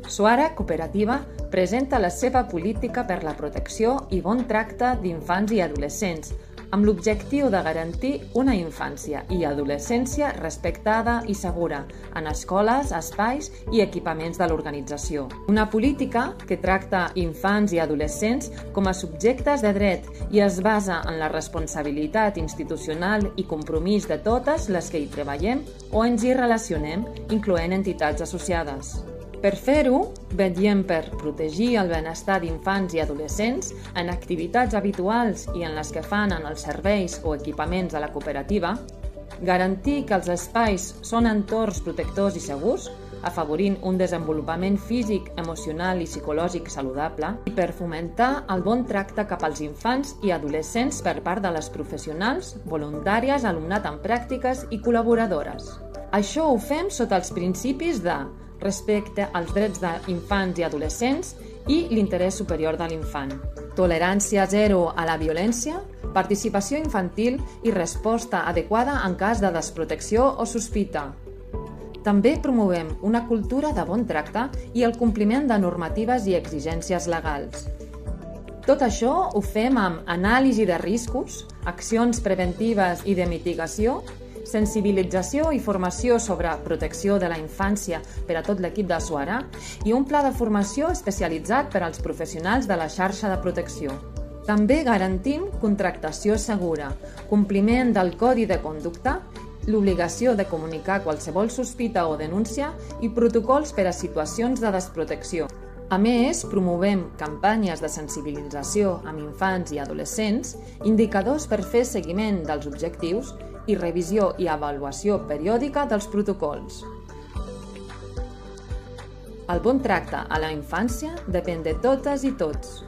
Suara Cooperativa presenta la seva política per la protecció i bon tracte d'infants i adolescents, amb l'objectiu de garantir una infància i adolescència respectada i segura en escoles, espais i equipaments de l'organització. Una política que tracta infants i adolescents com a subjectes de dret i es basa en la responsabilitat institucional i compromís de totes les que hi treballem o ens hi relacionem, incloent entitats associades. Per fer-ho, vetllem per protegir el benestar d'infants i adolescents en activitats habituals i en les que fan en els serveis o equipaments de la cooperativa, garantir que els espais són entorns protectors i segurs, afavorint un desenvolupament físic, emocional i psicològic saludable, i per fomentar el bon tracte cap als infants i adolescents per part de les professionals, voluntàries, alumnat en pràctiques i col·laboradores. Això ho fem sota els principis de respecte als drets d'infants i adolescents i l'interès superior de l'infant, tolerància zero a la violència, participació infantil i resposta adequada en cas de desprotecció o sospita. També promovem una cultura de bon tracte i el compliment de normatives i exigències legals. Tot això ho fem amb anàlisi de riscos, accions preventives i de mitigació, sensibilització i formació sobre protecció de la infància per a tot l'equip de Suara i un pla de formació especialitzat per als professionals de la xarxa de protecció. També garantim contractació segura, compliment del codi de conducta, l'obligació de comunicar qualsevol sospita o denúncia i protocols per a situacions de desprotecció. A més, promovem campanyes de sensibilització amb infants i adolescents, indicadors per fer seguiment dels objectius i revisió i avaluació periòdica dels protocols. El bon tracte a la infància depèn de totes i tots.